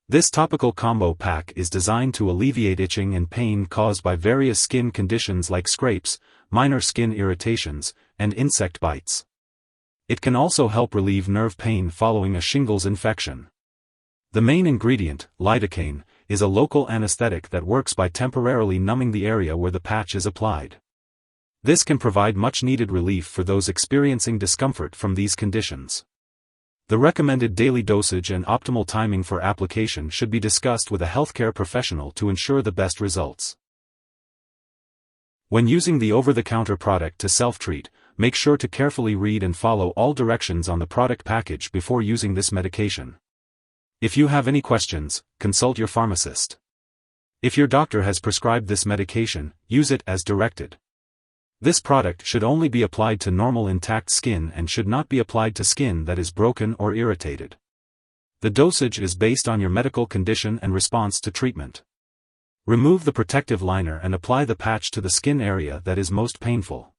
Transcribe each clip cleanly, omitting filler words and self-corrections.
This topical combo pack is designed to alleviate itching and pain caused by various skin conditions like scrapes, minor skin irritations, and insect bites. It can also help relieve nerve pain following a shingles infection. The main ingredient, lidocaine, is a local anesthetic that works by temporarily numbing the area where the patch is applied. This can provide much-needed relief for those experiencing discomfort from these conditions. The recommended daily dosage and optimal timing for application should be discussed with a healthcare professional to ensure the best results. When using the over-the-counter product to self-treat, make sure to carefully read and follow all directions on the product package before using this medication. If you have any questions, consult your pharmacist. If your doctor has prescribed this medication, use it as directed. This product should only be applied to normal intact skin and should not be applied to skin that is broken or irritated. The dosage is based on your medical condition and response to treatment. Remove the protective liner and apply the patch to the skin area that is most painful.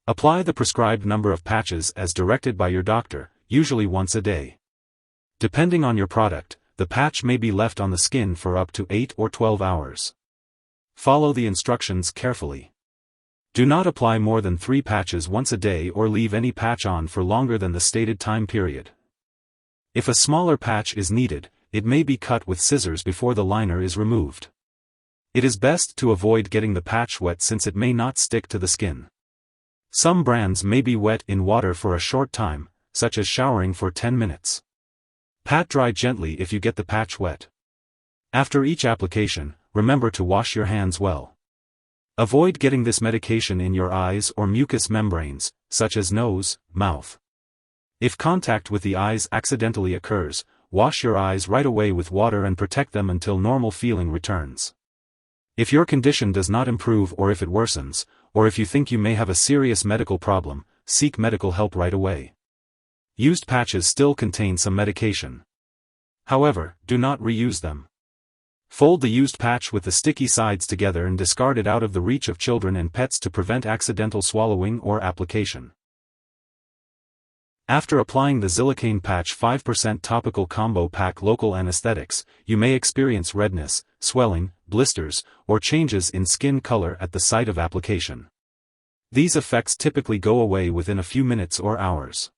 Apply the prescribed number of patches as directed by your doctor, usually once a day. Depending on your product, the patch may be left on the skin for up to 8 or 12 hours. Follow the instructions carefully. Do not apply more than 3 patches once a day or leave any patch on for longer than the stated time period. If a smaller patch is needed, it may be cut with scissors before the liner is removed. It is best to avoid getting the patch wet since it may not stick to the skin. Some brands may be wet in water for a short time, such as showering for 10 minutes. Pat dry gently if you get the patch wet. After each application, remember to wash your hands well. Avoid getting this medication in your eyes or mucous membranes, such as nose, mouth. If contact with the eyes accidentally occurs, wash your eyes right away with water and protect them until normal feeling returns. If your condition does not improve or if it worsens, or if you think you may have a serious medical problem, seek medical help right away. Used patches still contain some medication. However, do not reuse them. Fold the used patch with the sticky sides together and discard it out of the reach of children and pets to prevent accidental swallowing or application. After applying the Zilacaine patch 5% topical combo pack local anesthetics, you may experience redness, swelling, blisters, or changes in skin color at the site of application. These effects typically go away within a few minutes or hours.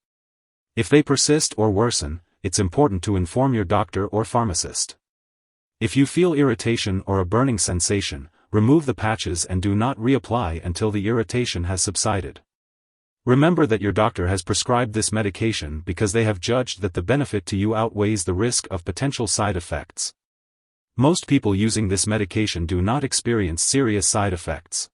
If they persist or worsen, it's important to inform your doctor or pharmacist. If you feel irritation or a burning sensation, remove the patches and do not reapply until the irritation has subsided. Remember that your doctor has prescribed this medication because they have judged that the benefit to you outweighs the risk of potential side effects. Most people using this medication do not experience serious side effects.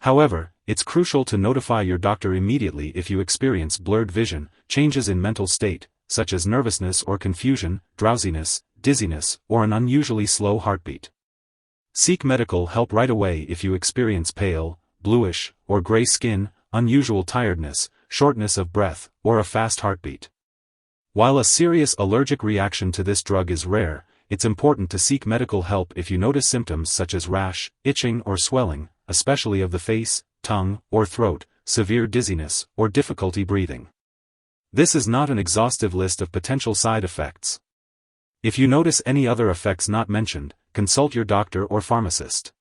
However, it's crucial to notify your doctor immediately if you experience blurred vision, changes in mental state, such as nervousness or confusion, drowsiness, dizziness, or an unusually slow heartbeat. Seek medical help right away if you experience pale, bluish, or gray skin, unusual tiredness, shortness of breath, or a fast heartbeat. While a serious allergic reaction to this drug is rare, it's important to seek medical help if you notice symptoms such as rash, itching or swelling, especially of the face, tongue, or throat, severe dizziness, or difficulty breathing. This is not an exhaustive list of potential side effects. If you notice any other effects not mentioned, consult your doctor or pharmacist.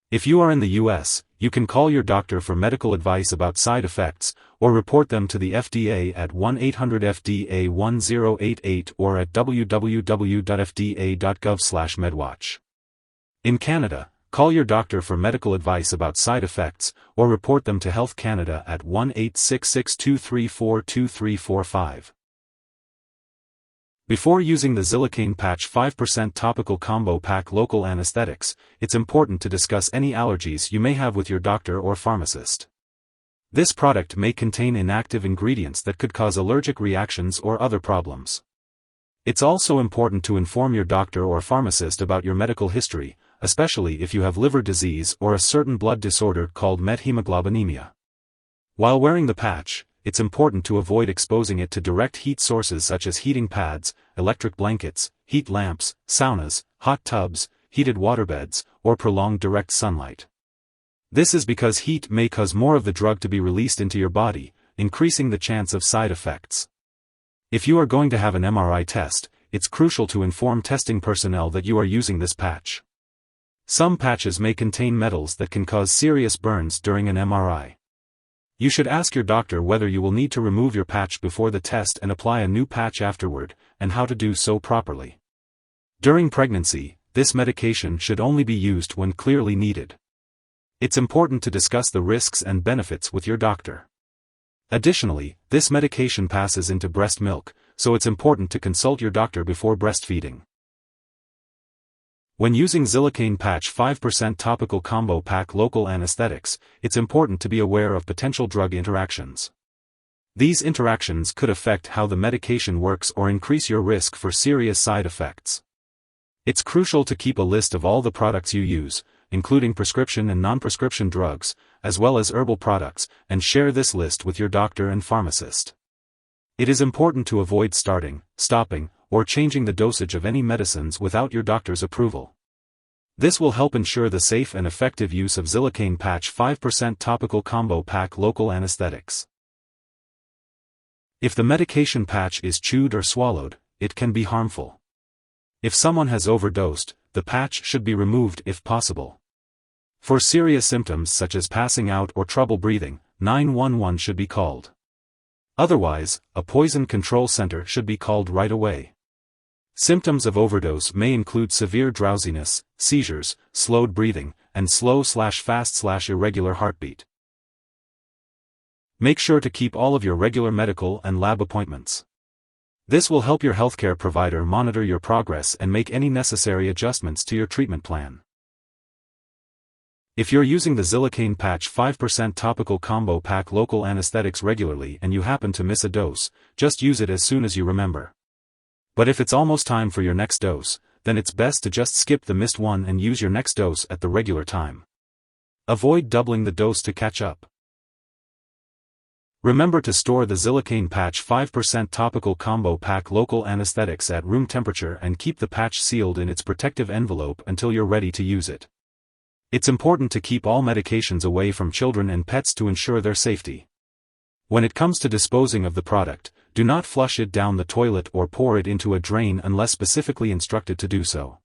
If you are in the US, you can call your doctor for medical advice about side effects, or report them to the FDA at 1-800-FDA-1088 or at www.fda.gov/medwatch. In Canada, call your doctor for medical advice about side effects, or report them to Health Canada at 1-866-234-2345. Before using the Zilacaine patch 5% topical combo pack local anesthetics, it's important to discuss any allergies you may have with your doctor or pharmacist. This product may contain inactive ingredients that could cause allergic reactions or other problems. It's also important to inform your doctor or pharmacist about your medical history, especially if you have liver disease or a certain blood disorder called methemoglobinemia. While wearing the patch, it's important to avoid exposing it to direct heat sources such as heating pads, electric blankets, heat lamps, saunas, hot tubs, heated waterbeds, or prolonged direct sunlight. This is because heat may cause more of the drug to be released into your body, increasing the chance of side effects. If you are going to have an MRI test, it's crucial to inform testing personnel that you are using this patch. Some patches may contain metals that can cause serious burns during an MRI. You should ask your doctor whether you will need to remove your patch before the test and apply a new patch afterward, and how to do so properly. During pregnancy, this medication should only be used when clearly needed. It's important to discuss the risks and benefits with your doctor. Additionally, this medication passes into breast milk, so it's important to consult your doctor before breastfeeding. When using Zilacaine patch 5% topical combo pack local anesthetics, it's important to be aware of potential drug interactions. These interactions could affect how the medication works or increase your risk for serious side effects. It's crucial to keep a list of all the products you use, including prescription and non-prescription drugs, as well as herbal products, and share this list with your doctor and pharmacist. It is important to avoid starting, stopping, or changing the dosage of any medicines without your doctor's approval. This will help ensure the safe and effective use of Zilacaine patch 5% topical combo pack local anesthetics. If the medication patch is chewed or swallowed, it can be harmful. If someone has overdosed, the patch should be removed if possible. For serious symptoms such as passing out or trouble breathing, 911 should be called. Otherwise, a poison control center should be called right away. Symptoms of overdose may include severe drowsiness, seizures, slowed breathing, and slow/fast/irregular heartbeat. Make sure to keep all of your regular medical and lab appointments. This will help your healthcare provider monitor your progress and make any necessary adjustments to your treatment plan. If you're using the Zilacaine patch 5% topical combo pack local anesthetics regularly and you happen to miss a dose, just use it as soon as you remember. But if it's almost time for your next dose, then it's best to just skip the missed one and use your next dose at the regular time. Avoid doubling the dose to catch up. Remember to store the Zilacaine patch 5% topical combo pack local anesthetics at room temperature and keep the patch sealed in its protective envelope until you're ready to use it. It's important to keep all medications away from children and pets to ensure their safety. When it comes to disposing of the product, do not flush it down the toilet or pour it into a drain unless specifically instructed to do so.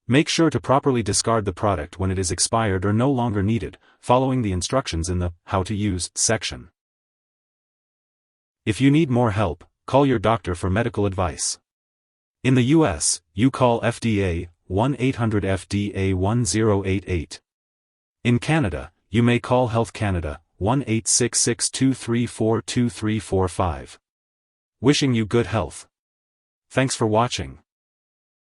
Make sure to properly discard the product when it is expired or no longer needed, following the instructions in the How to Use section. If you need more help, call your doctor for medical advice. In the US, you call FDA 1-800-FDA-1088. In Canada, you may call Health Canada 1-866-234-2345. Wishing you good health. Thanks for watching.